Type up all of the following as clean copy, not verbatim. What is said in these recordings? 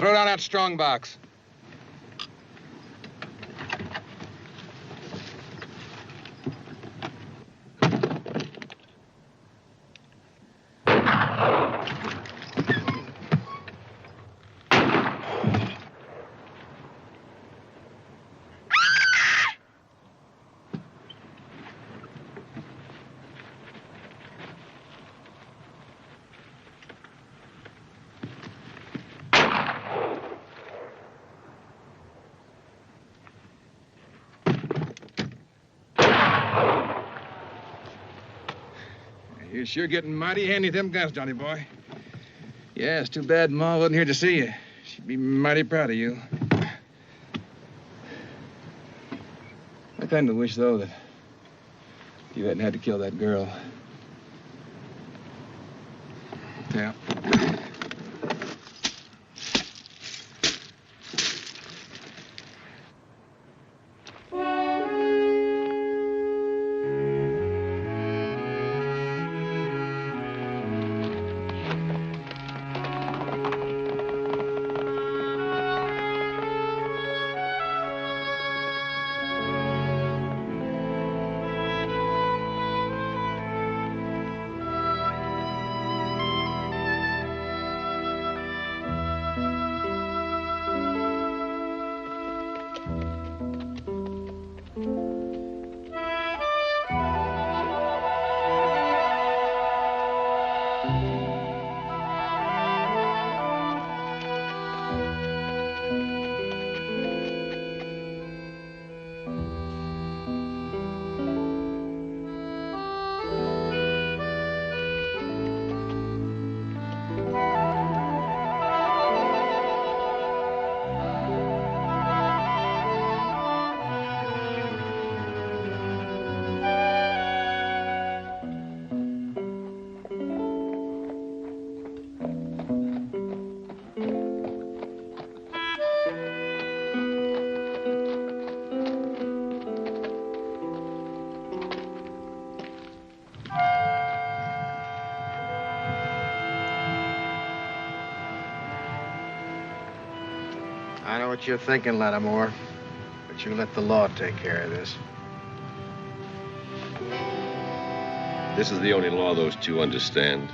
Throw down that strong box. You're sure getting mighty handy with them guns, Johnny boy. Yeah, it's too bad Ma wasn't here to see you. She'd be mighty proud of you. I kind of wish, though, that you hadn't had to kill that girl. Yeah. I know what you're thinking, Lattimore, but you let the law take care of this. This is the only law those two understand.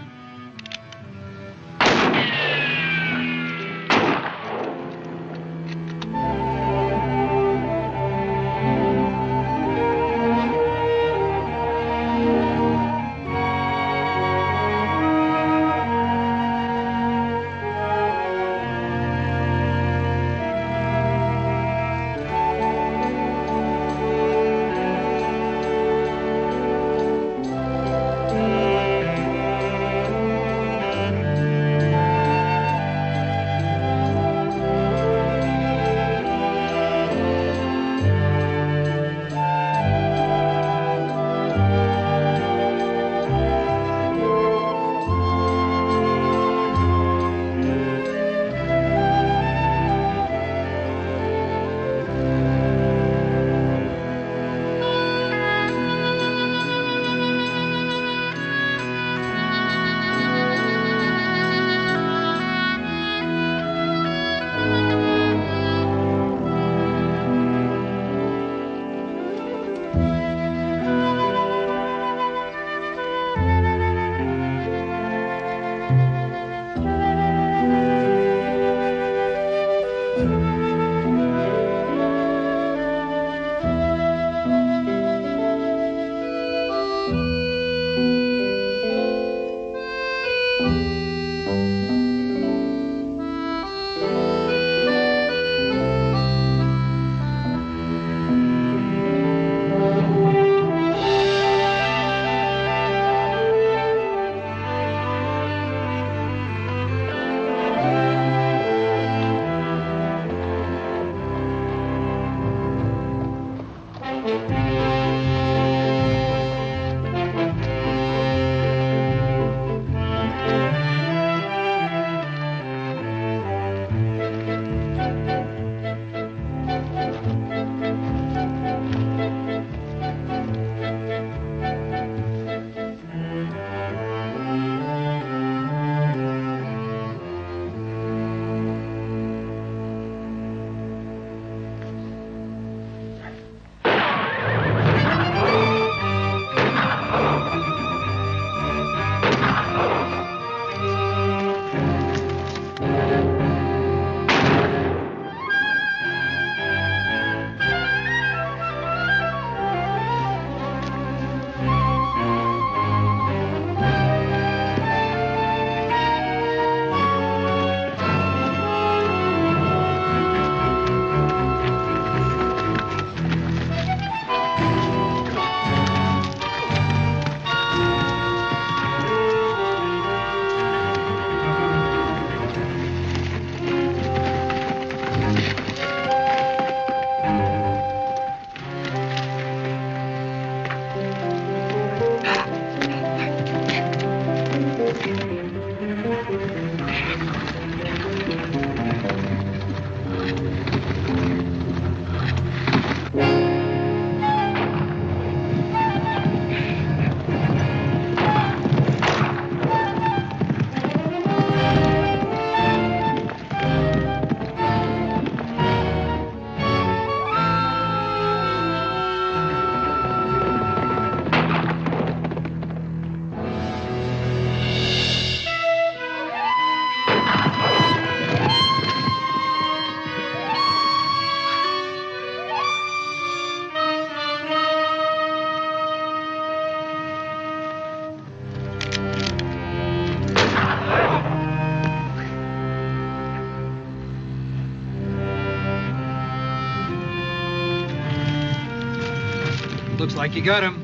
looks like you got him.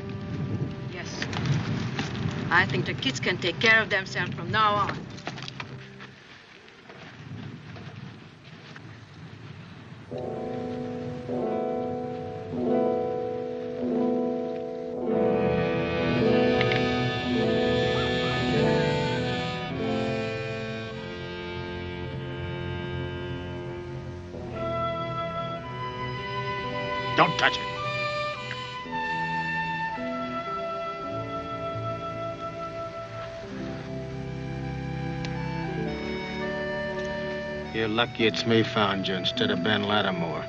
Yes. I think the kids can take care of themselves from now on. Don't touch it. You're lucky it's me found you instead of Ben Lattimore.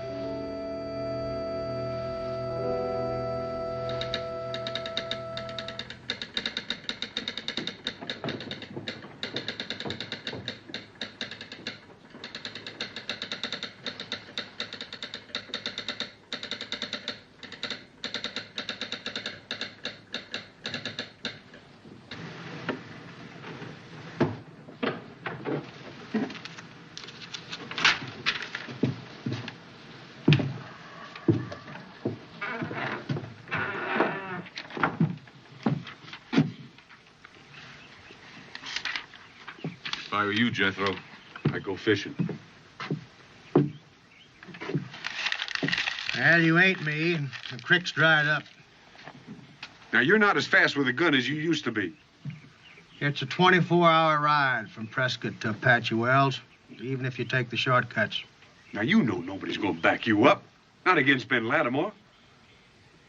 If I were you, Jethro, I'd go fishing. Well, you ain't me. The creek's dried up. Now, you're not as fast with a gun as you used to be. It's a 24-hour ride from Prescott to Apache Wells, even if you take the shortcuts. Now, you know nobody's going to back you up. Not against Ben Lattimore.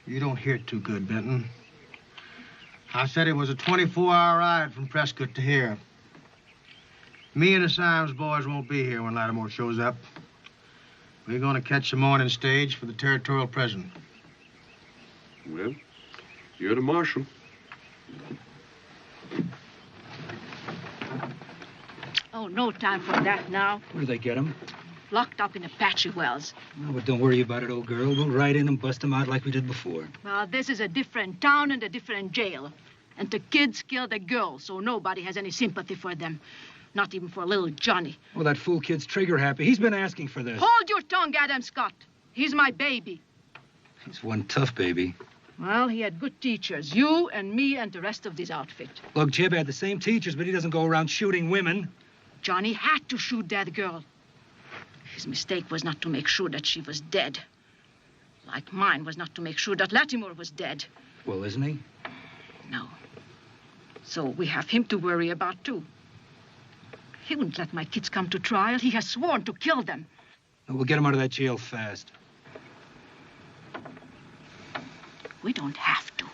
You don't hear too good, Benton. I said it was a 24-hour ride from Prescott to here. Me and the Symes boys won't be here when Lattimore shows up. We're going to catch the morning stage for the territorial prison. Well, you're the marshal. Oh, no time for that now. Where'd they get him? Locked up in Apache Wells. Oh, but don't worry about it, old girl. We'll ride in and bust them out like we did before. Well, this is a different town and a different jail. And the kids killed a girl, so nobody has any sympathy for them. Not even for little Johnny. Well, that fool kid's trigger happy. He's been asking for this. Hold your tongue, Adam Scott. He's my baby. He's one tough baby. Well, he had good teachers. You and me and the rest of this outfit. Look, Jib had the same teachers, but he doesn't go around shooting women. Johnny had to shoot that girl. His mistake was not to make sure that she was dead. Like mine was not to make sure that Lattimore was dead. Well, isn't he? No. So we have him to worry about, too. He wouldn't let my kids come to trial. He has sworn to kill them. We'll get him out of that jail fast. We don't have to.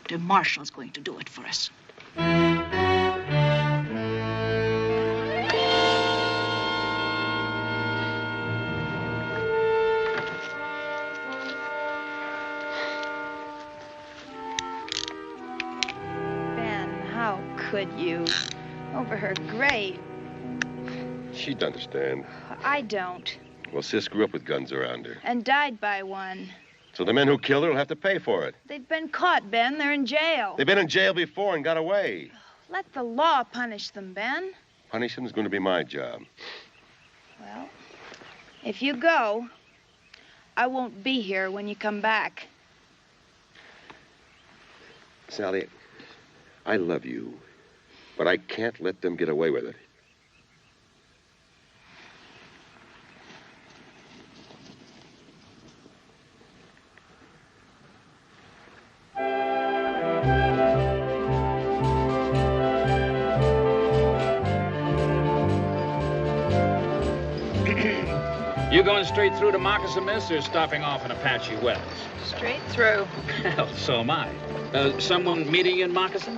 The marshal's going to do it for us. Ben, how could you? Over her grave. She'd understand. I don't. Well, Sis grew up with guns around her. And died by one. So the men who killed her will have to pay for it. They've been caught, Ben. They're in jail. They've been in jail before and got away. Let the law punish them, Ben. Punishing is going to be my job. Well, if you go, I won't be here when you come back. Sally, I love you, but I can't let them get away with it. You going straight through to Moccasin, miss, or stopping off in Apache Wells? Straight through. Hell, so am I. Someone meeting you in Moccasin?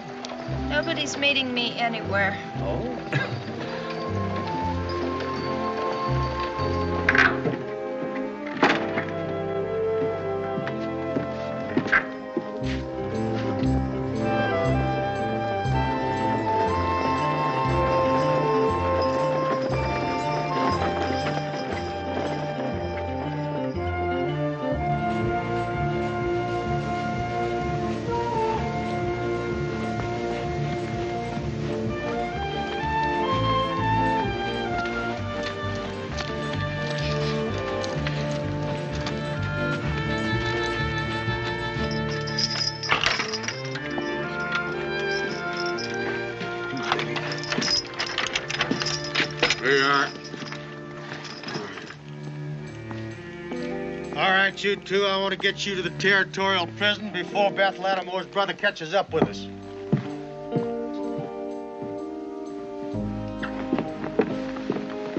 Nobody's meeting me anywhere. Oh? There you are. All right, you two, I want to get you to the territorial prison before Beth Lattimore's brother catches up with us.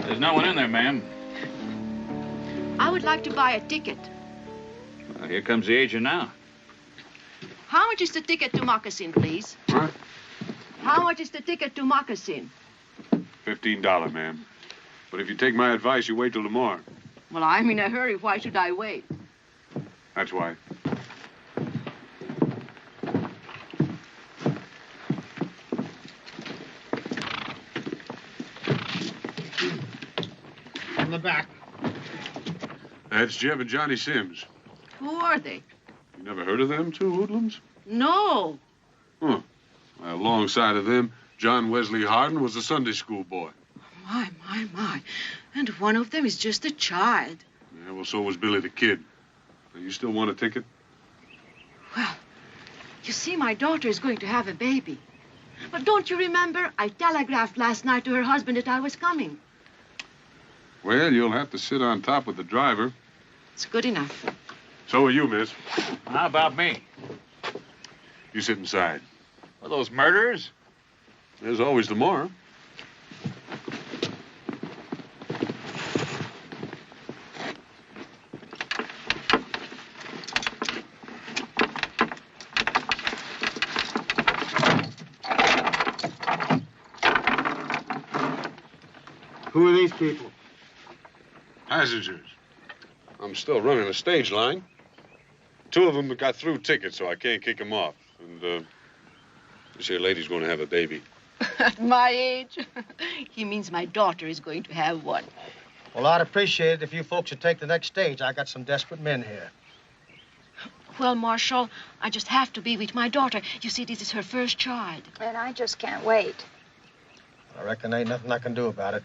There's no one in there, ma'am. I would like to buy a ticket. Well, here comes the agent now. How much is the ticket to Moccasin, please? Huh? How much is the ticket to Moccasin? $15, ma'am. But if you take my advice, you wait till tomorrow. Well, I'm in a hurry. Why should I wait? That's why. From the back. That's Jeff and Johnny Sims. Who are they? You never heard of them two hoodlums? No. Huh. Well, alongside of them, John Wesley Hardin was a Sunday school boy. My. And one of them is just a child. Yeah, well, so was Billy the Kid. Now, you still want a ticket? Well, you see, my daughter is going to have a baby. But don't you remember? I telegraphed last night to her husband that I was coming. Well, you'll have to sit on top with the driver. It's good enough. So are you, miss. How about me? You sit inside. Are those murderers? There's always tomorrow. Who are these people? Passengers. I'm still running a stage line. Two of them got through tickets, so I can't kick them off. And, this here lady's going to have a baby. At my age? He means my daughter is going to have one. Well, I'd appreciate it if you folks would take the next stage. I got some desperate men here. Well, Marshal, I just have to be with my daughter. You see, this is her first child. And I just can't wait. I reckon ain't nothing I can do about it.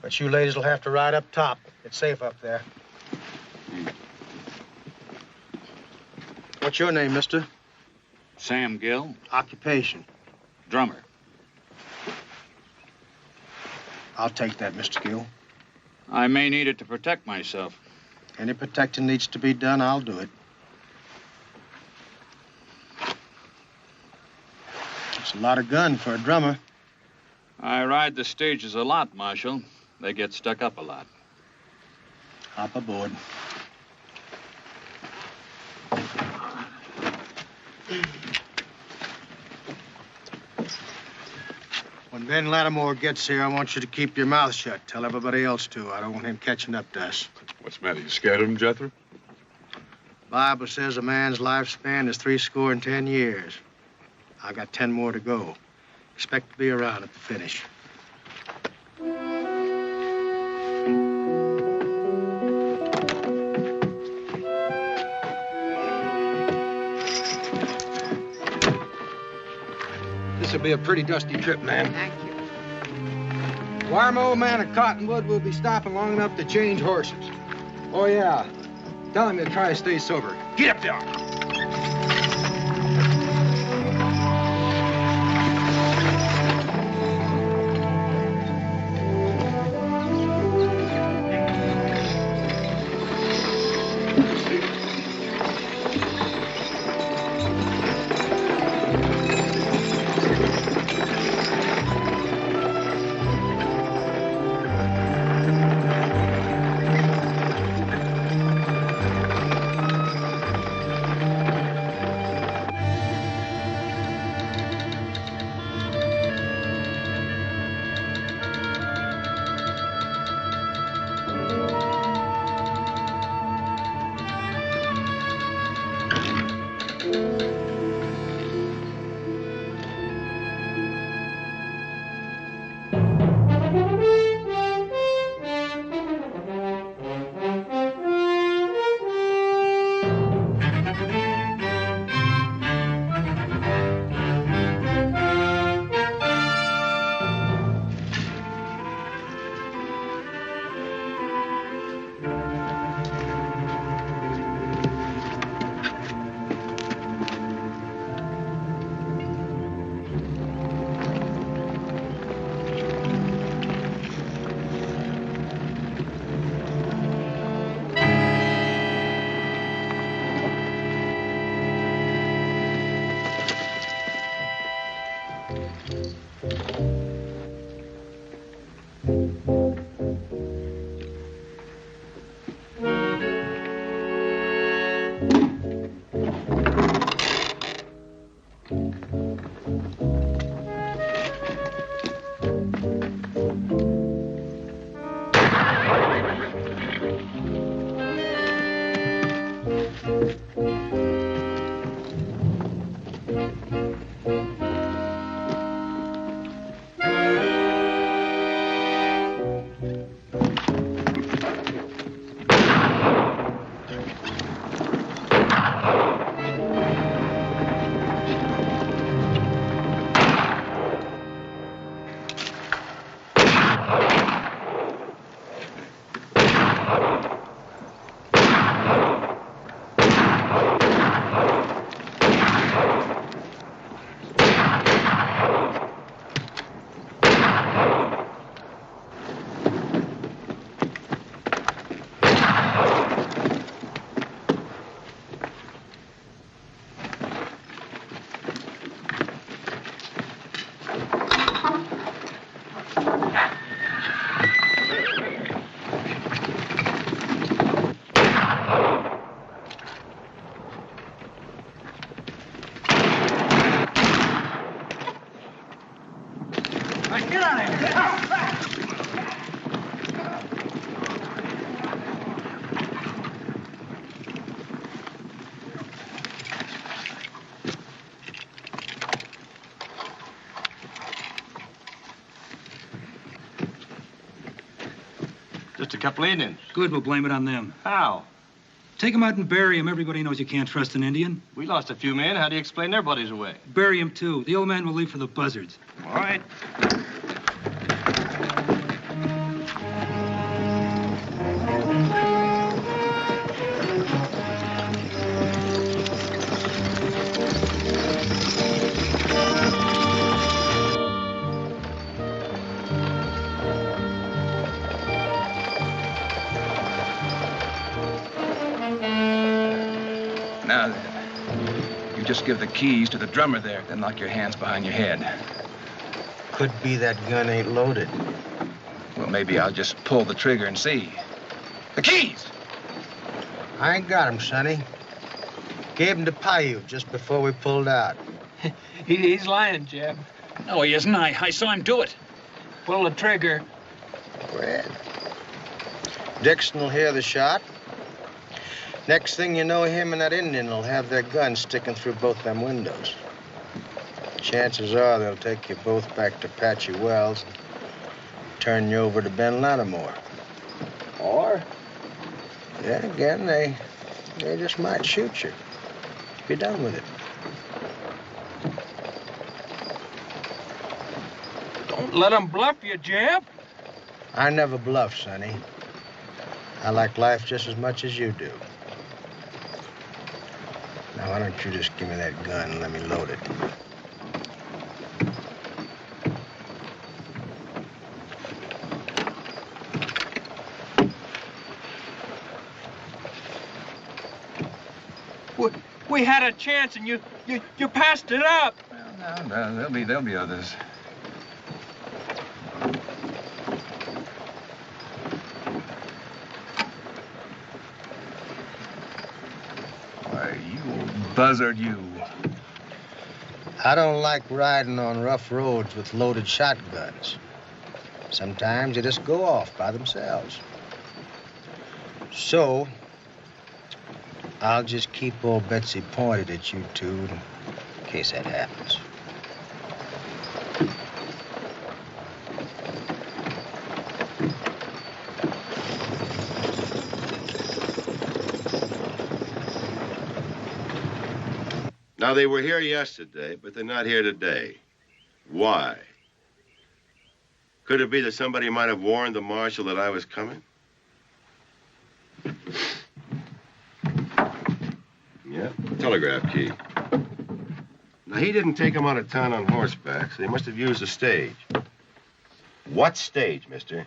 But you ladies will have to ride up top. It's safe up there. What's your name, mister? Sam Gill, Occupation. drummer. I'll take that, Mr. Gill. I may need it to protect myself. Any protecting needs to be done, I'll do it. It's a lot of gun for a drummer. I ride the stages a lot, Marshal. They get stuck up a lot. Hop aboard. When Ben Lattimore gets here, I want you to keep your mouth shut. Tell everybody else to. I don't want him catching up to us. What's the matter? You scared of him, Jethro? Bible says a man's lifespan is 70 years. I got 10 more to go. Expect to be around at the finish. This'll be a pretty dusty trip, man. Thank you. Wire my old man at Cottonwood will be stopping long enough to change horses. Oh, yeah. Tell him to try to stay sober. Get up there. Just a couple of Indians. Good, we'll blame it on them. How? Take them out and bury them. Everybody knows you can't trust an Indian. We lost a few men. How do you explain their bodies away? Bury them, too. The old man will leave for the buzzards. All right. Now then, you just give the keys to the drummer there, then lock your hands behind your head. Could be that gun ain't loaded. Well, maybe I'll just pull the trigger and see. The keys! I ain't got 'em, Sonny. Gave 'em to Paiute just before we pulled out. He's lying, Jeb. No, he isn't. I saw him do it. Pull the trigger. Well, Dixon will hear the shot. Next thing you know, him and that Indian will have their guns sticking through both them windows. Chances are they'll take you both back to Apache Wells and turn you over to Ben Lattimore. Or, then again, they just might shoot you. Be done with it. Don't let him bluff you, Jeb. I never bluff, Sonny. I like life just as much as you do. Now, why don't you just give me that gun and let me load it? We had a chance and you passed it up. Well, no, there'll be others. Why, you old buzzard, you. I don't like riding on rough roads with loaded shotguns. Sometimes they just go off by themselves. So, I'll just keep old Betsy pointed at you two in case that happens. Now, they were here yesterday, but they're not here today. Why? Could it be that somebody might have warned the marshal that I was coming? Yeah, telegraph key. Now, he didn't take him out of town on horseback, so he must have used a stage. What stage, mister?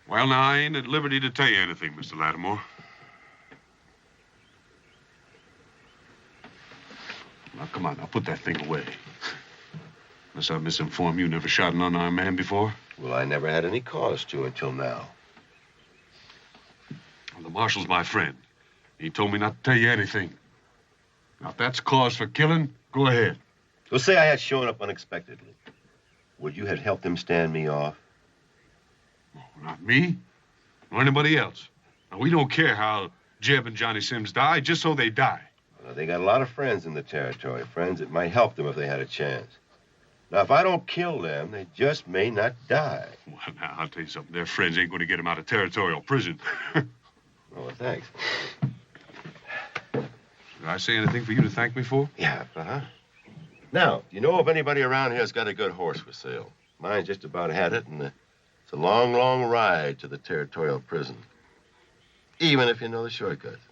Well, now, I ain't at liberty to tell you anything, Mr. Lattimore. Now, come on, now, put that thing away. Unless I'm misinformed, you never shot an unarmed man before? Well, I never had any cause to until now. Well, the marshal's my friend. He told me not to tell you anything. Now, if that's cause for killing, go ahead. Well, say I had shown up unexpectedly. Would you have helped him stand me off? Oh, not me, or anybody else. Now, we don't care how Jeb and Johnny Sims die, just so they die. Well, they got a lot of friends in the territory, friends that might help them if they had a chance. Now, if I don't kill them, they just may not die. Well, now, I'll tell you something. Their friends ain't going to get them out of territorial prison. Oh, thanks. Did I say anything for you to thank me for? Yeah, Now, do you know if anybody around here's got a good horse for sale? Mine just about had it, and it's a long, long ride to the territorial prison. Even if you know the shortcuts.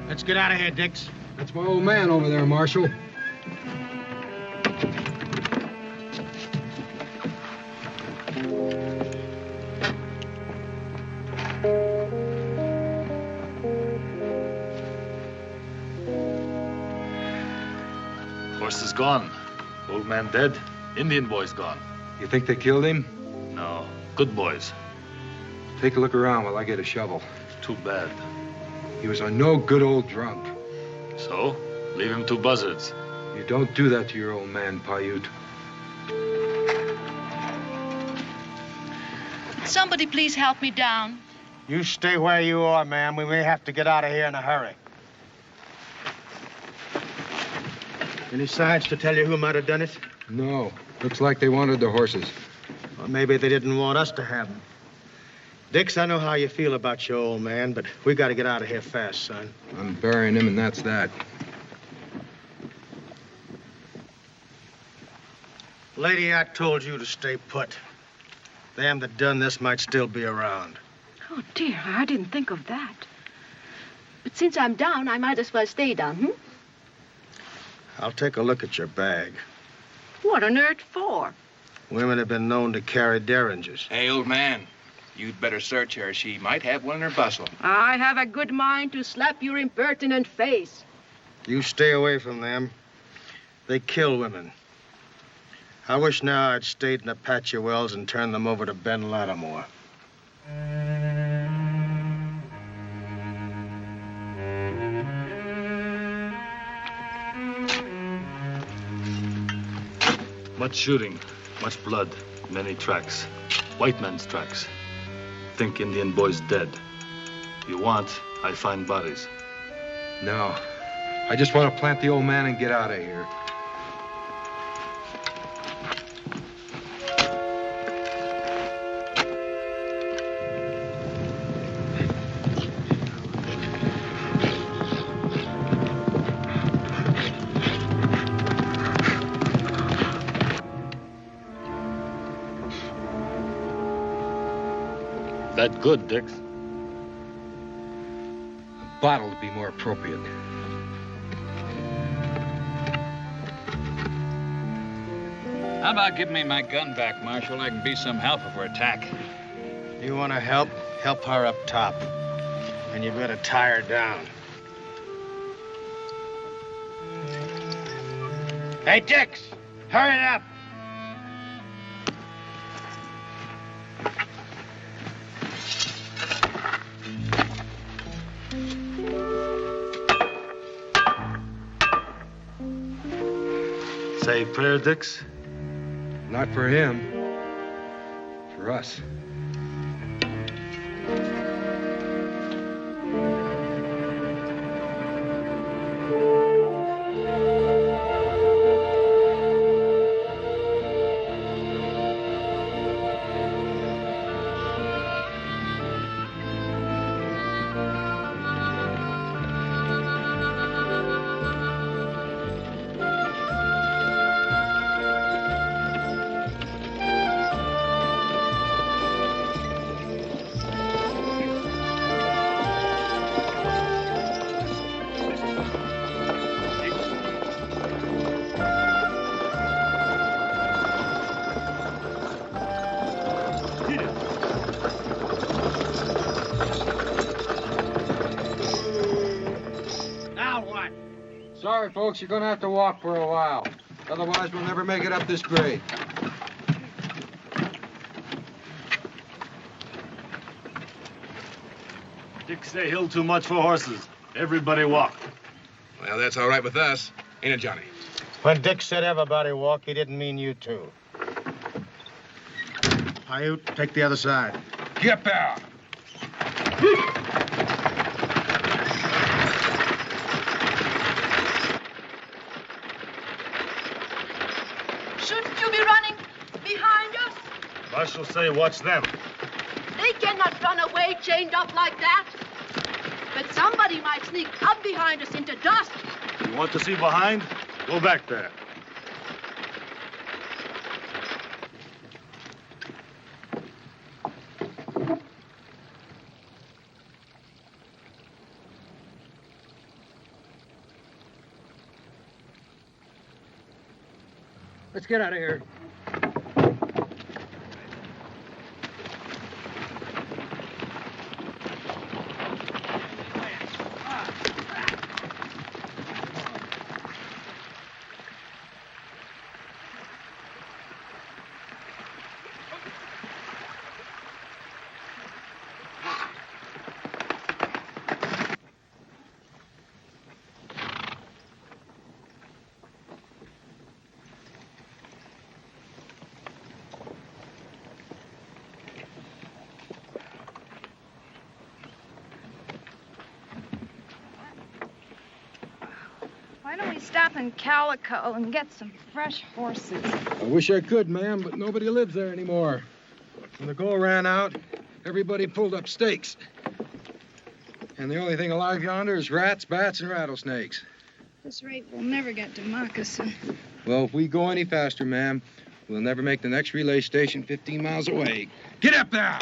Let's get out of here, Dix. That's my old man over there, Marshal. Horse is gone. Old man dead. Indian boy's gone. You think they killed him? No. Good boys. Take a look around while I get a shovel. Too bad. He was a no good old drunk. So? Leave him to buzzards. You don't do that to your old man, Paiute. Somebody please help me down. You stay where you are, ma'am. We may have to get out of here in a hurry. Any signs to tell you who might have done it? No. Looks like they wanted the horses. Well, maybe they didn't want us to have them. Dix, I know how you feel about your old man, but we got to get out of here fast, son. I'm burying him, and that's that. Lady, I told you to stay put. Them that done this might still be around. Oh, dear, I didn't think of that. But since I'm down, I might as well stay down, I'll take a look at your bag. What on earth for? Women have been known to carry derringers. Hey, old man, you'd better search her. She might have one in her bustle. I have a good mind to slap your impertinent face. You stay away from them. They kill women. I wish now I'd stayed in Apache Wells and turned them over to Ben Lattimore. Much shooting, much blood, many tracks. White man's tracks. Think Indian boy's dead. You want, I find bodies. No. I just want to plant the old man and get out of here. That good, Dix? A bottle would be more appropriate. How about giving me my gun back, Marshal? I can be some help if we're attacked. You want to help? Help her up top. And you better tie her down. Hey, Dix! Hurry it up! Say a prayer, Dix? Not for him. For us. Sorry, folks, you're gonna have to walk for a while. Otherwise, we'll never make it up this grade. Dick say hill too much for horses. Everybody walk. Well, that's all right with us. Ain't it, Johnny? When Dick said everybody walk, he didn't mean you two. Paiute, take the other side. Get there! Shouldn't you be running behind us? Marshal say watch them. They cannot run away chained up like that. But somebody might sneak up behind us into dust. You want to see behind? Go back there. Let's get out of here. Why don't we stop in Calico and get some fresh horses? I wish I could, ma'am, but nobody lives there anymore. When the gold ran out, everybody pulled up stakes. And the only thing alive yonder is rats, bats, and rattlesnakes. At this rate, we'll never get to Moccasin. Well, if we go any faster, ma'am, we'll never make the next relay station 15 miles away. Get up there!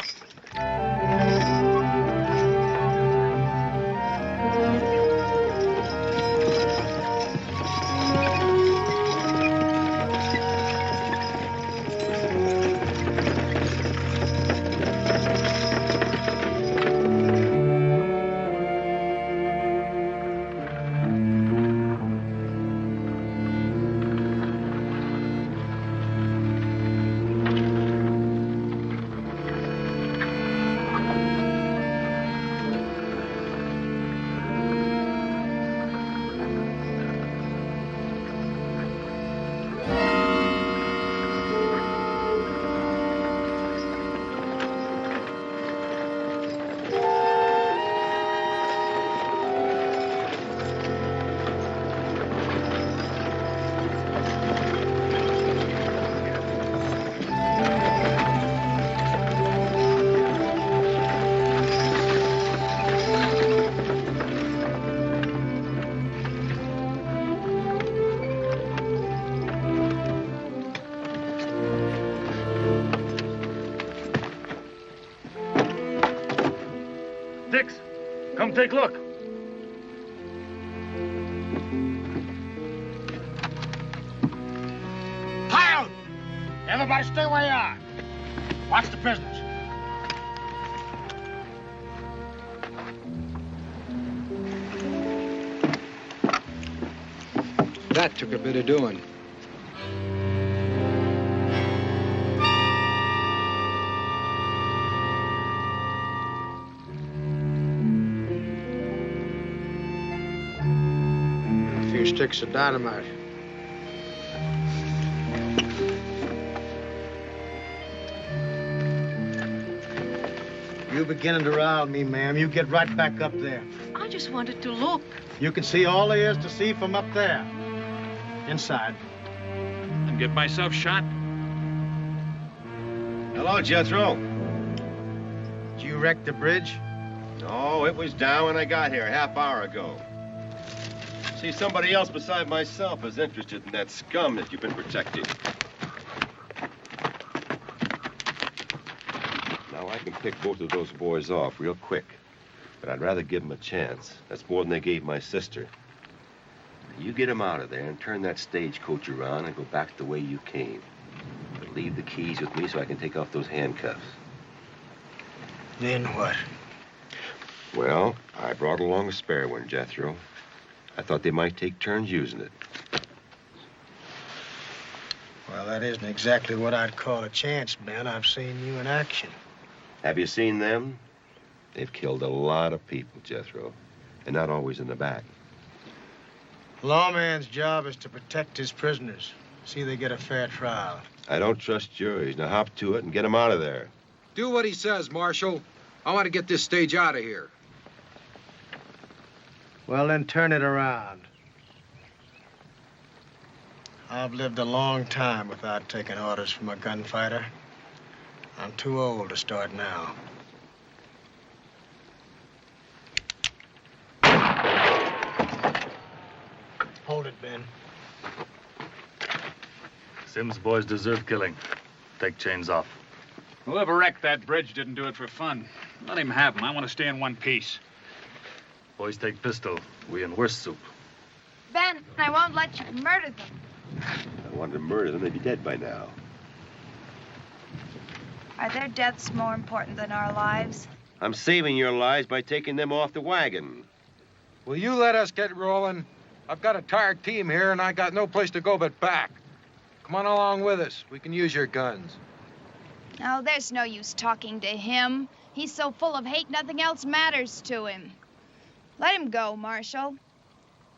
Dix, come take a look. Pile! Everybody stay where you are. Watch the prisoners. That took a bit of doing. A few sticks of dynamite. You beginning to rile me, ma'am. You get right back up there. I just wanted to look. You can see all there is to see from up there. Inside. And get myself shot? Hello, Jethro. Did you wreck the bridge? No, it was down when I got here a half hour ago. See, somebody else beside myself is interested in that scum that you've been protecting. Now, I can pick both of those boys off real quick, but I'd rather give them a chance. That's more than they gave my sister. You get them out of there and turn that stagecoach around and go back the way you came. But leave the keys with me so I can take off those handcuffs. Then what? Well, I brought along a spare one, Jethro. I thought they might take turns using it. Well, that isn't exactly what I'd call a chance, Ben. I've seen you in action. Have you seen them? They've killed a lot of people, Jethro, and not always in the back. Lawman's job is to protect his prisoners. See they get a fair trial. I don't trust juries. Now hop to it and get them out of there. Do what he says, Marshal. I want to get this stage out of here. Well, then turn it around. I've lived a long time without taking orders from a gunfighter. I'm too old to start now. Hold it, Ben. Sims' boys deserve killing. Take chains off. Whoever wrecked that bridge didn't do it for fun. Let him have them. I want to stay in one piece. Boys take pistol. We in worse soup. Ben, I won't let you murder them. I wanted to murder them. They'd be dead by now. Are their deaths more important than our lives? I'm saving your lives by taking them off the wagon. Will you let us get rolling? I've got a tired team here, and I got no place to go but back. Come on along with us. We can use your guns. Oh, there's no use talking to him. He's so full of hate, nothing else matters to him. Let him go, Marshal.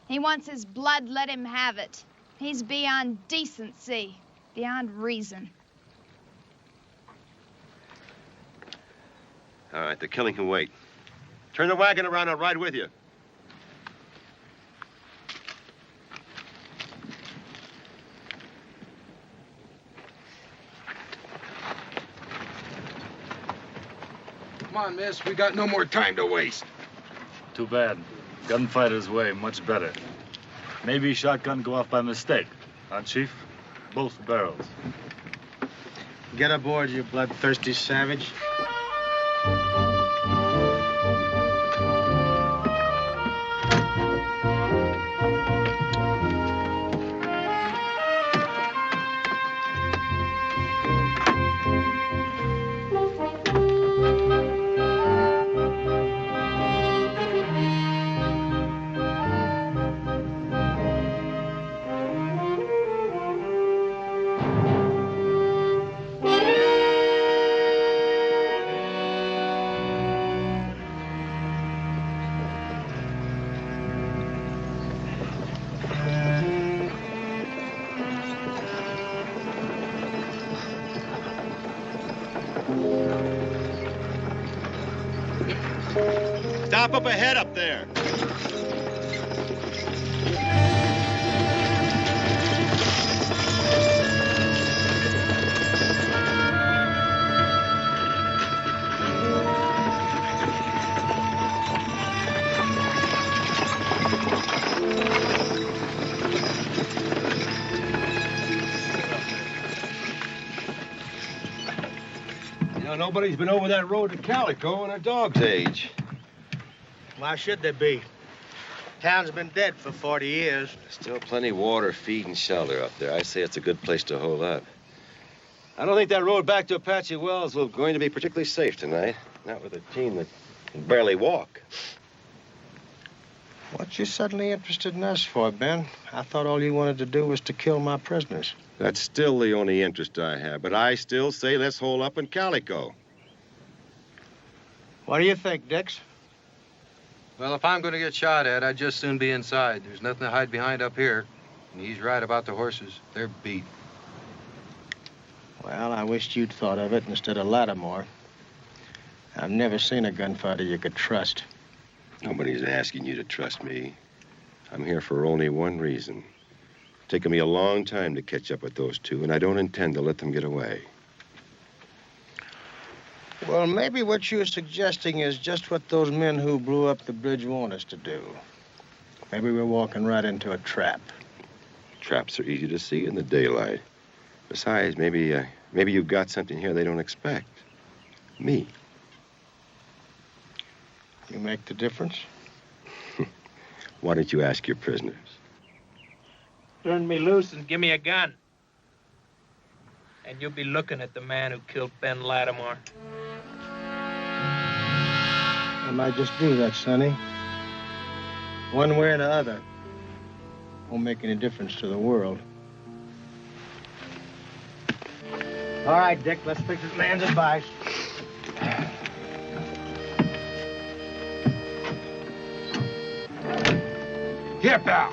He wants his blood, let him have it. He's beyond decency, beyond reason. All right, the killing can wait. Turn the wagon around, I'll ride with you. Come on, miss. We got no more time to waste. Too bad. Gunfighter's way, much better. Maybe shotgun go off by mistake. Huh, Chief? Both barrels. Get aboard, you bloodthirsty savage. Stop up ahead up there. You know, nobody's been over that road to Calico in a dog's age. Why should there be? Town's been dead for 40 years. Still plenty of water, feed, and shelter up there. I say it's a good place to hold up. I don't think that road back to Apache Wells is going to be particularly safe tonight. Not with a team that can barely walk. What you suddenly interested in us for, Ben? I thought all you wanted to do was to kill my prisoners. That's still the only interest I have, but I still say let's hole up in Calico. What do you think, Dix? Well, if I'm going to get shot at, I'd just soon be inside. There's nothing to hide behind up here. And he's right about the horses. They're beat. Well, I wished you'd thought of it instead of Lattimore. I've never seen a gunfighter you could trust. Nobody's asking you to trust me. I'm here for only one reason. It's taken me a long time to catch up with those two, and I don't intend to let them get away. Well, maybe what you're suggesting is just what those men who blew up the bridge want us to do. Maybe we're walking right into a trap. Traps are easy to see in the daylight. Besides, maybe you've got something here they don't expect. Me. You make the difference? Why don't you ask your prisoners? Turn me loose and give me a gun. And you'll be looking at the man who killed Ben Lattimore. I might just do that, Sonny. One way or the other. won't make any difference to the world. All right, Dick, let's fix this man's advice. Here, pal.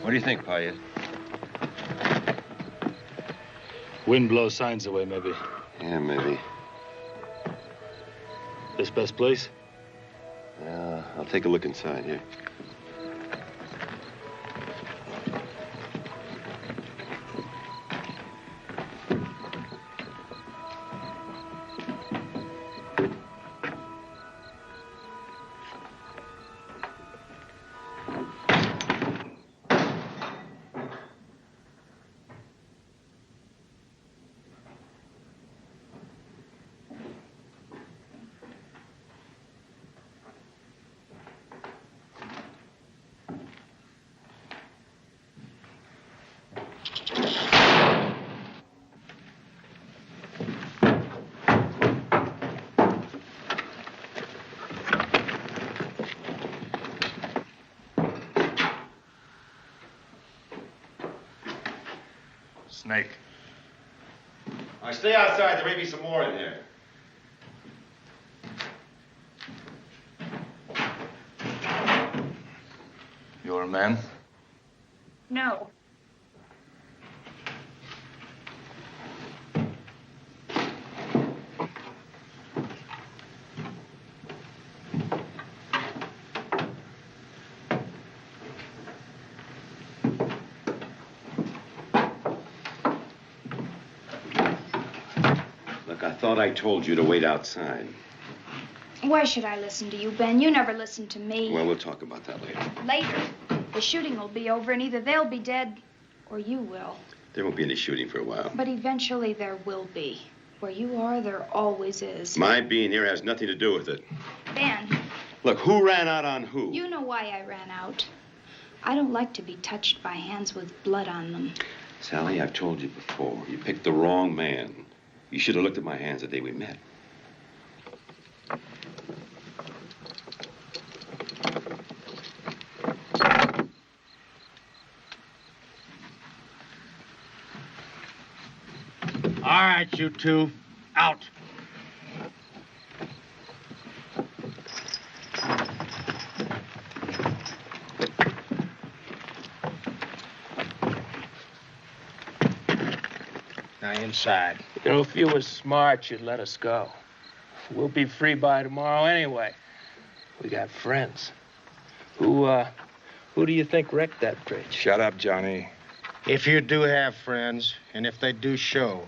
What do you think, Payet? Wind blows signs away, maybe. Yeah, maybe. This best place? Yeah, I'll take a look inside here. Snake. All right, stay outside. There may be some more in here. You're a man? No. Look, I thought I told you to wait outside. Why should I listen to you, Ben? You never listen to me. Well, we'll talk about that later. Later, the shooting will be over, and either they'll be dead or you will. There won't be any shooting for a while. But eventually there will be. Where you are, there always is. My being here has nothing to do with it. Ben. Look, who ran out on who? You know why I ran out. I don't like to be touched by hands with blood on them. Sally, I've told you before, you picked the wrong man. You should have looked at my hands the day we met. right, you two. Out. Now inside. You know, if you were smart, you'd let us go. We'll be free by tomorrow anyway. We got friends. Who do you think wrecked that bridge? Shut up, Johnny. If you do have friends, and if they do show,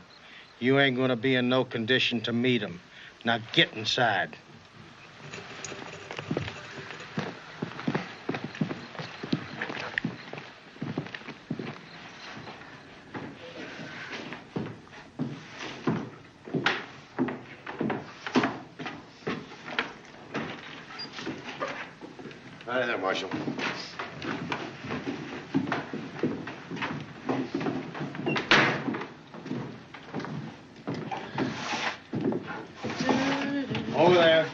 you ain't gonna be in no condition to meet them. Now get inside. Hi there, Marshal. Over there.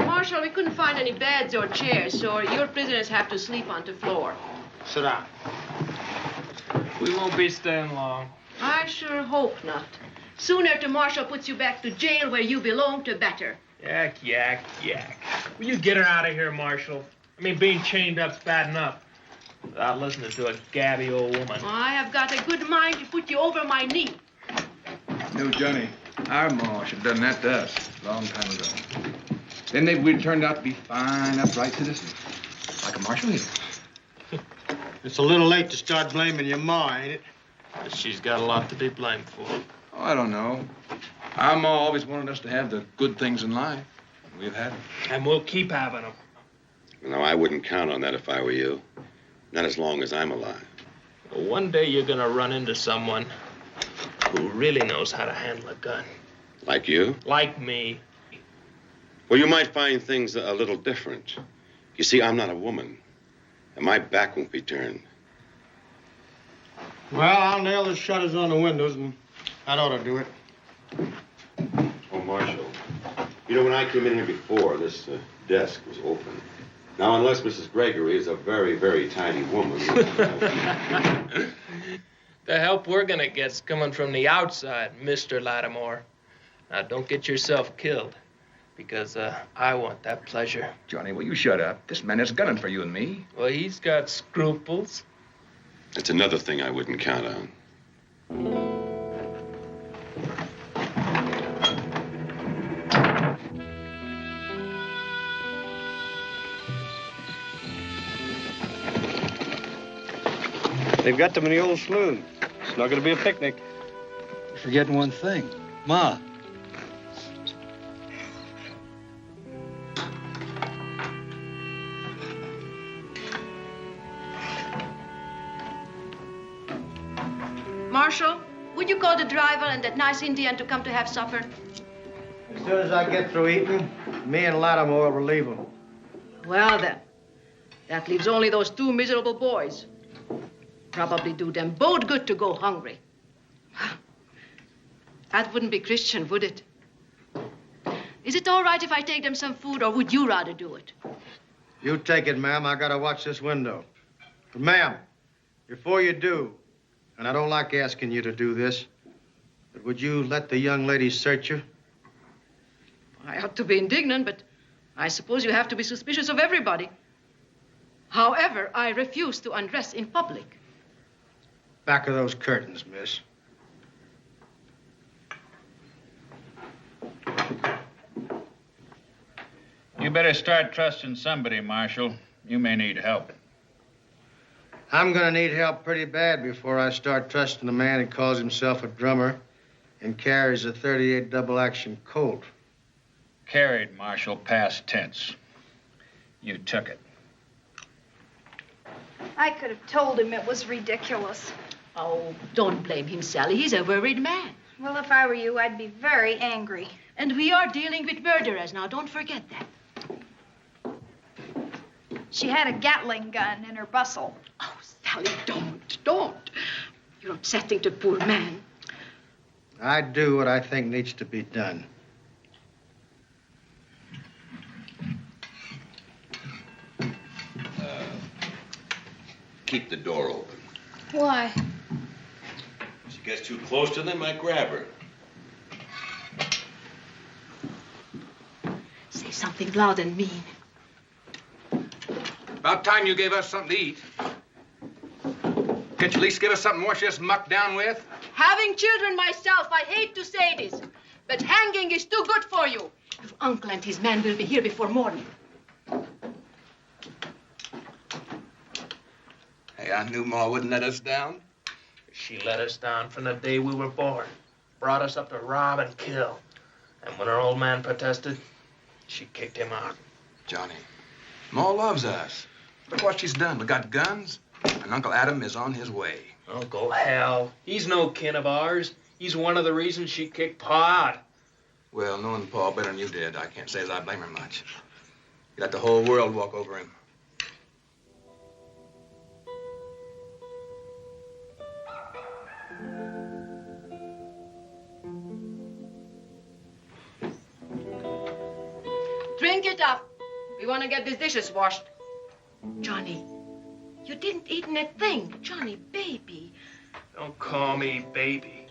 Marshal, we couldn't find any beds or chairs, so your prisoners have to sleep on the floor. Sit down. We won't be staying long. I sure hope not. Sooner the Marshal puts you back to jail where you belong, the better. Yak, yak, yak. Will you get her out of here, Marshal? I mean, being chained up's bad enough. Without listening to a gabby old woman. I have got a good mind to put you over my knee. No, Johnny. Our ma should have done that to us a long time ago. Then maybe we'd turned out to be fine, upright citizens. Like a Marshal here. It's a little late to start blaming your ma, ain't it? But she's got a lot to be blamed for. Oh, I don't know. Our ma always wanted us to have the good things in life. We've had them. And we'll keep having them. No, I wouldn't count on that if I were you. Not as long as I'm alive. Well, one day you're gonna run into someone who really knows how to handle a gun. Like you? Like me. Well, you might find things a little different. You see, I'm not a woman, and my back won't be turned. Well, I'll nail the shutters on the windows, and that ought to do it. Oh, Marshal, you know, when I came in here before, this desk was open. Now, unless Mrs. Gregory is a very, very tiny woman. The help we're gonna get's coming from the outside, Mr. Lattimore. Now, don't get yourself killed, because I want that pleasure. Johnny, will you shut up? This man is gunning for you and me. Well, he's got scruples. It's another thing I wouldn't count on. They've got them in the old saloon. It's not going to be a picnic. You're forgetting one thing. Ma. Marshal, would you call the driver and that nice Indian to come to have supper? As soon as I get through eating, me and Lattimore will leave them. Well, then. That leaves only those two miserable boys. Probably do them both good to go hungry. That wouldn't be Christian, would it? Is it all right if I take them some food, or would you rather do it? You take it, ma'am. I gotta watch this window. But, ma'am, before you do, and I don't like asking you to do this, but would you let the young lady search you? I ought to be indignant, but I suppose you have to be suspicious of everybody. However, I refuse to undress in public. Back of those curtains, miss. You better start trusting somebody, Marshal. You may need help. I'm gonna need help pretty bad before I start trusting a man who calls himself a drummer and carries a .38 double-action Colt. Carried, Marshal, past tense. You took it. I could have told him it was ridiculous. Oh, don't blame him, Sally. He's a worried man. Well, if I were you, I'd be very angry. And we are dealing with murderers now. Don't forget that. She had a Gatling gun in her bustle. Oh, Sally, don't. You're upsetting the poor man. I do what I think needs to be done. Keep the door open. Why? She gets too close to them, I grab her. Say something loud and mean. About time you gave us something to eat. Can't you at least give us something more to just muck down with? Having children myself, I hate to say this, but hanging is too good for you. Your uncle and his man will be here before morning. Hey, I knew Ma wouldn't let us down. She let us down from the day we were born. Brought us up to rob and kill. And when our old man protested, she kicked him out. Johnny, Ma loves us. Look what she's done. We got guns, and Uncle Adam is on his way. Uncle Hal, he's no kin of ours. He's one of the reasons she kicked Pa out. Well, knowing Paul better than you did, I can't say as I blame her much. You let the whole world walk over him. Drink it up. We want to get these dishes washed. Johnny, you didn't eat a thing. Johnny, baby. Don't call me baby.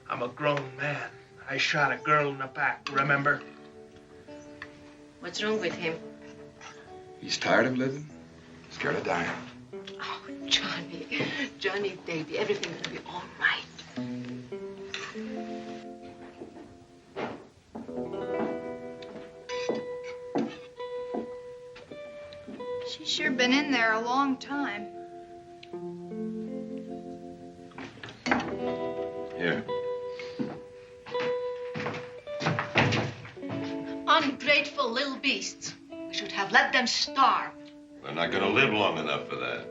I'm a grown man. I shot a girl in the back, remember? What's wrong with him? He's tired of living, scared of dying. Oh, Johnny. Johnny, baby, everything's gonna be all right. She's sure been in there a long time. Here. Ungrateful little beasts. We should have let them starve. We're not going to live long enough for that.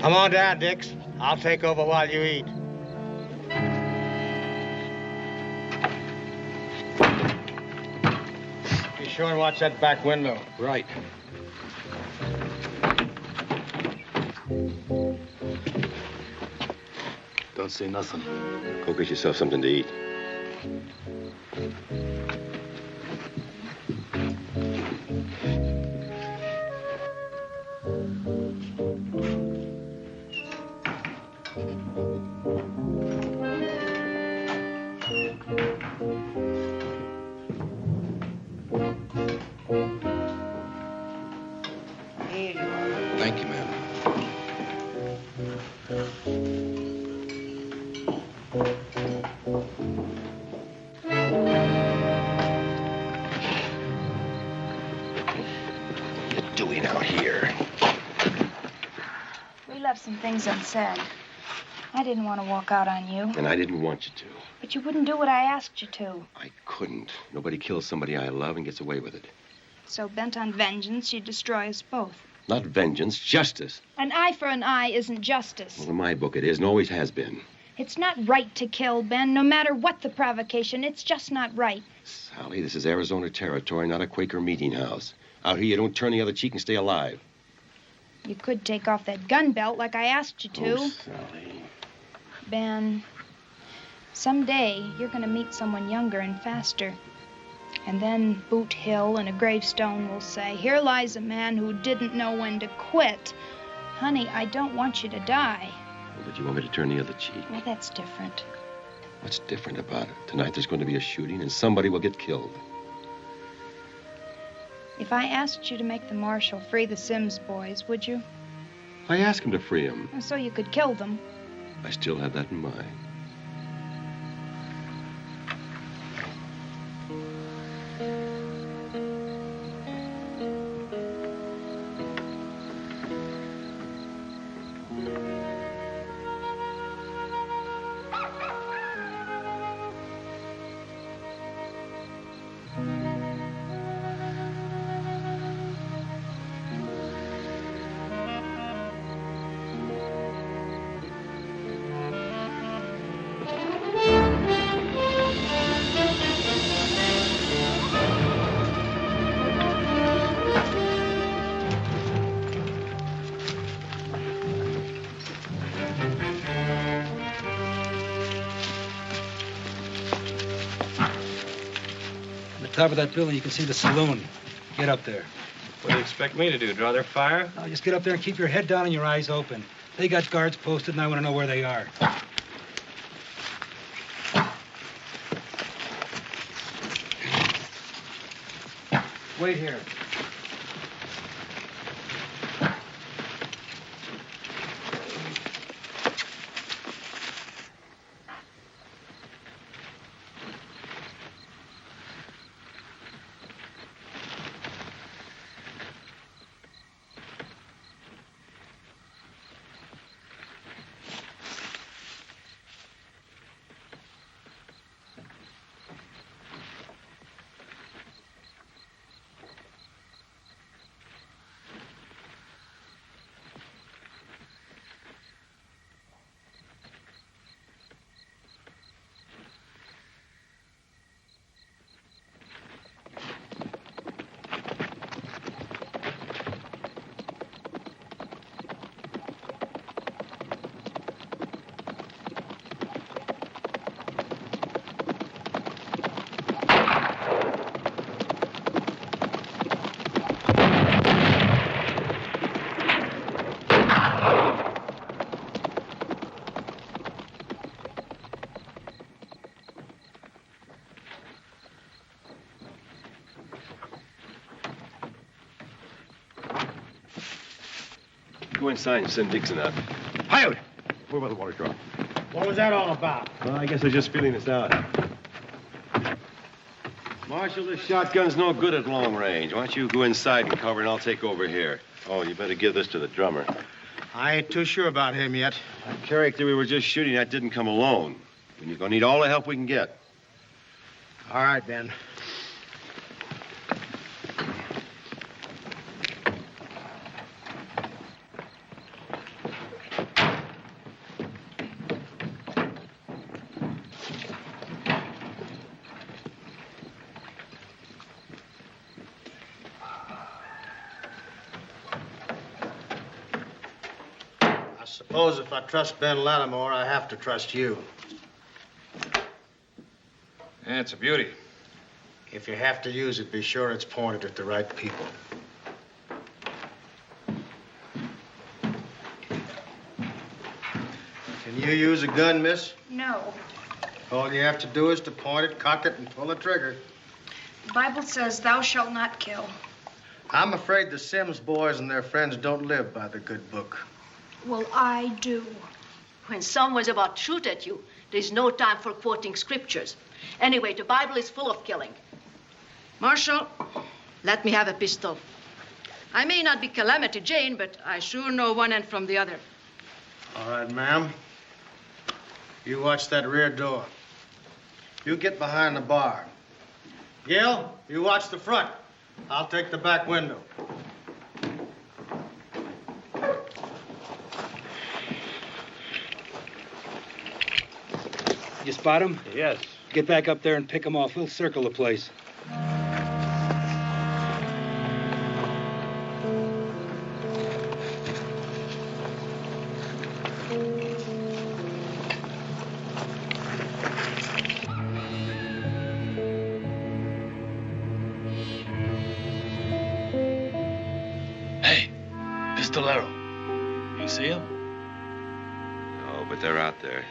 Come on down, Dix. I'll take over while you eat. Be sure and watch that back window. Right. Don't say nothing. Go get yourself something to eat. Thank you, ma'am. What are you doing out here? We left some things unsaid. I didn't want to walk out on you. And I didn't want you to. But you wouldn't do what I asked you to. I couldn't. Nobody kills somebody I love and gets away with it. So bent on vengeance, you'd destroy us both. Not vengeance, justice. An eye for an eye isn't justice. Well, in my book it is and always has been. It's not right to kill, Ben, no matter what the provocation. It's just not right. Sally, this is Arizona territory, not a Quaker meeting house. Out here, you don't turn the other cheek and stay alive. You could take off that gun belt like I asked you to. Oh, Sally. Ben, someday you're going to meet someone younger and faster. And then Boot Hill and a gravestone will say, "Here lies a man who didn't know when to quit." Honey, I don't want you to die. Oh, but you want me to turn the other cheek? Well, that's different. What's different about it? Tonight there's going to be a shooting and somebody will get killed. If I asked you to make the marshal free the Sims boys, would you? I asked him to free him. So you could kill them. I still have that in mind. top of that building, you can see the saloon. Get up there. What do you expect me to do, draw their fire? No, just get up there and keep your head down and your eyes open. They got guards posted, and I want to know where they are. Wait here. Go inside and send Dixon out. Hi-yo! Where will the water drop? What was that all about? Well, I guess they're just feeling us out. Marshal, this shotgun's no good at long range. Why don't you go inside and cover, and I'll take over here. Oh, you better give this to the drummer. I ain't too sure about him yet. That character we were just shooting at didn't come alone. And you're gonna need all the help we can get. All right, Ben. I suppose if I trust Ben Lattimore, I have to trust you. Yeah, it's a beauty. If you have to use it, be sure it's pointed at the right people. Can you use a gun, miss? No. All you have to do is to point it, cock it, and pull the trigger. The Bible says, thou shalt not kill. I'm afraid the Sims boys and their friends don't live by the good book. Well, I do. When someone's about to shoot at you, there's no time for quoting scriptures. Anyway, the Bible is full of killing. Marshal, let me have a pistol. I may not be Calamity Jane, but I sure know one end from the other. All right, ma'am. You watch that rear door. You get behind the bar. Gil, you watch the front. I'll take the back window. You spot him? Yes. Get back up there and pick him off. We'll circle the place. Hey, Pistolero. You see him? No, but they're out there.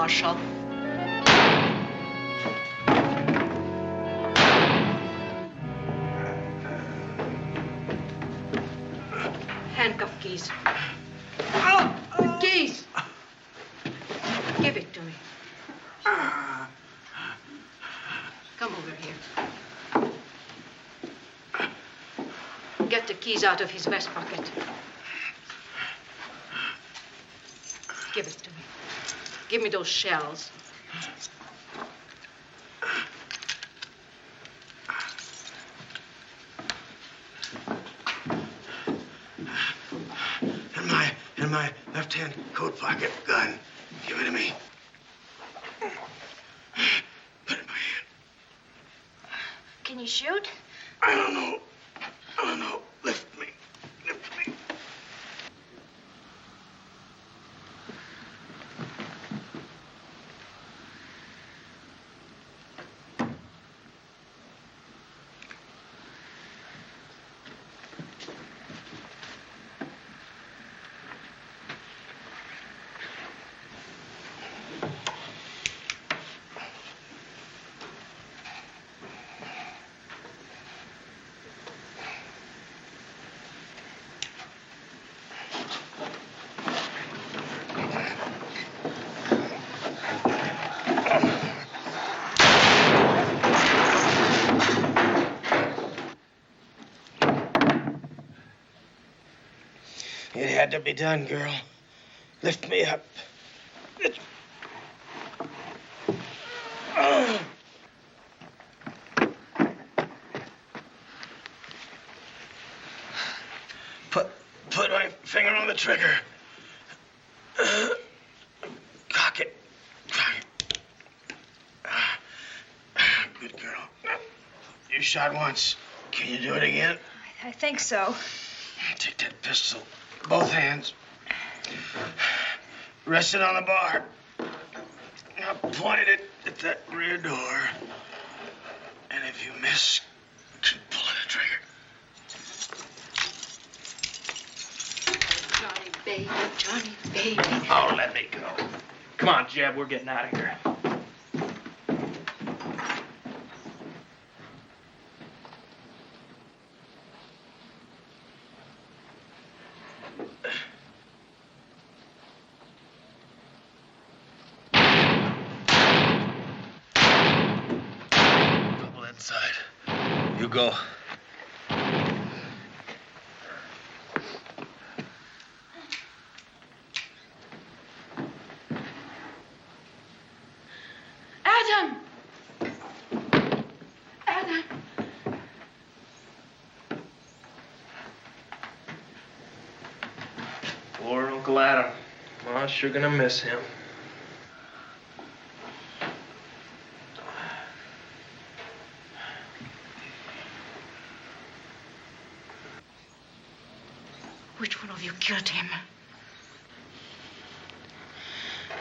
Marshal. Handcuff keys. The keys. Give it to me. Come over here. Get the keys out of his vest pocket. Give it to me. Give me those shells. In my left-hand coat pocket, gun. Give it to me. Put it in my hand. Can you shoot? I don't know. I don't know. Lift me. Lift me. It had to be done, girl. Lift me up. Put my finger on the trigger. Cock it. Cock it. Good girl. You shot once. Can you do it again? I think so. Take that pistol. Both hands. Rest it on the bar. Now pointed it at that rear door. And if you miss, pull the trigger. Johnny, baby. Johnny, baby. Oh, let me go. Come on, Jeb, we're getting out of here. Inside. You go. Adam! Adam! Poor Uncle Adam. Ma's sure gonna miss him. Which one of you killed him?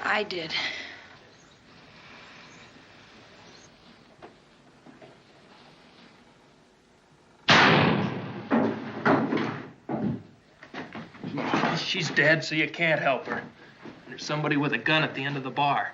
I did. She's dead, so you can't help her. There's somebody with a gun at the end of the bar.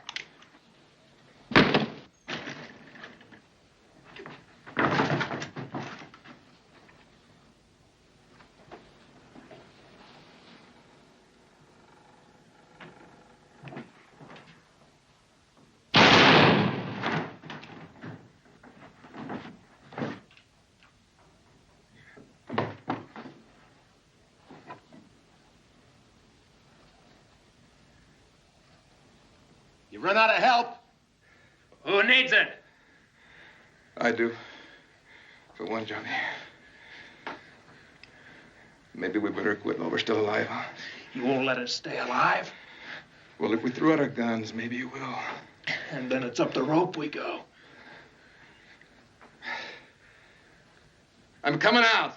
You run out of help? Who needs it? I do. For one, Johnny. Maybe we better quit while we're still alive, huh? You won't let us stay alive? Well, if we threw out our guns, maybe you will. And then it's up the rope we go. I'm coming out.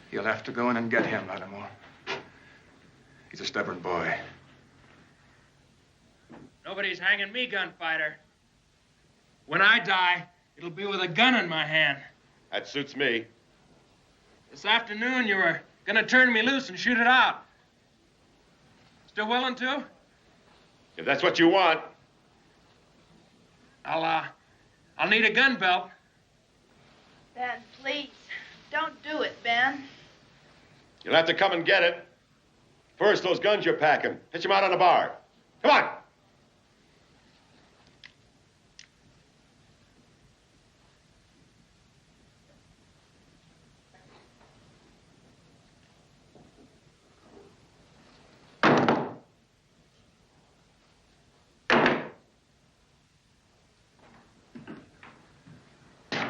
You'll have to go in and get him, Lattimore. He's a stubborn boy. Nobody's hanging me, gunfighter. When I die, it'll be with a gun in my hand. That suits me. This afternoon, you were gonna turn me loose and shoot it out. Still willing to? If that's what you want. I'll need a gun belt. Ben, please, don't do it, Ben. You'll have to come and get it. First, those guns you're packing. Pitch them out on the bar. Come on.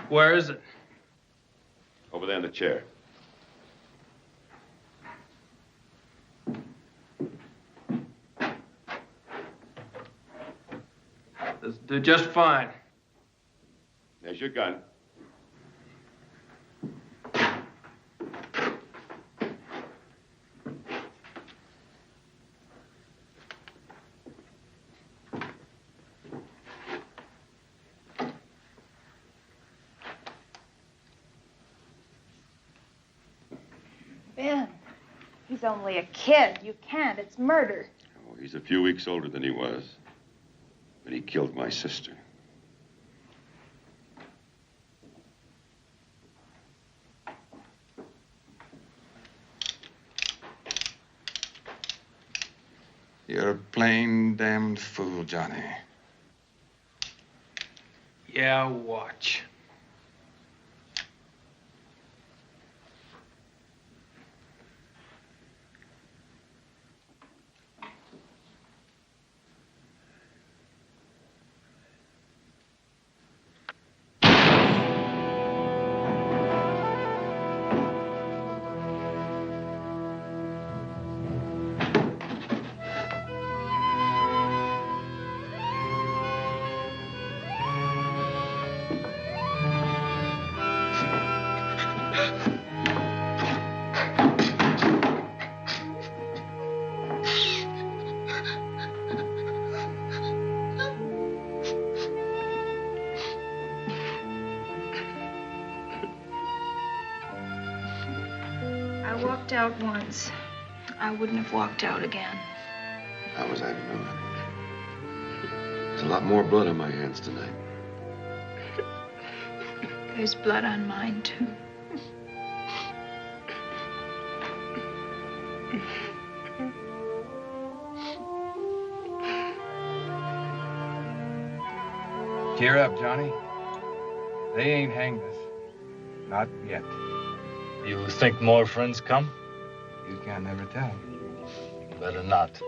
Where is it? Over there in the chair. This'll do just fine. There's your gun. Ben, he's only a kid. You can't. It's murder. Oh, he's a few weeks older than he was when he killed my sister. You're a plain damned fool, Johnny. Yeah, watch. I walked out once. I wouldn't have walked out again. How was I to know that? There's a lot more blood on my hands tonight. There's blood on mine, too. Cheer up, Johnny. They ain't hanged us. Not yet. You think more friends come? You can never tell. Better not.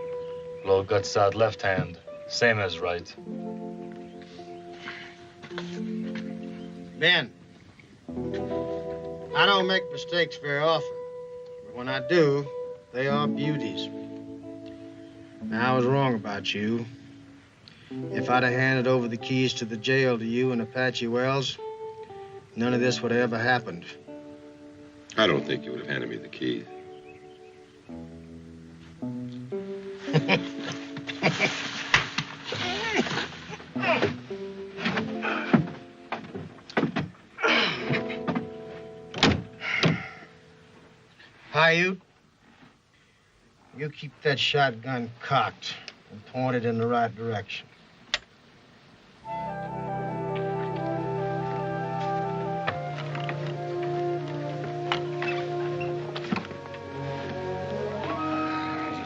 Blow guts out left hand, same as right. Ben, I don't make mistakes very often, but when I do, they are beauties. Now, I was wrong about you. If I'd have handed over the keys to the jail to you and Apache Wells, none of this would have ever happened. I don't think you would have handed me the keys. Paiute, you keep that shotgun cocked and pointed in the right direction.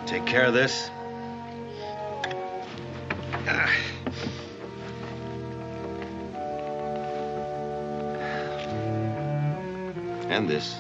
Take care of this. And this.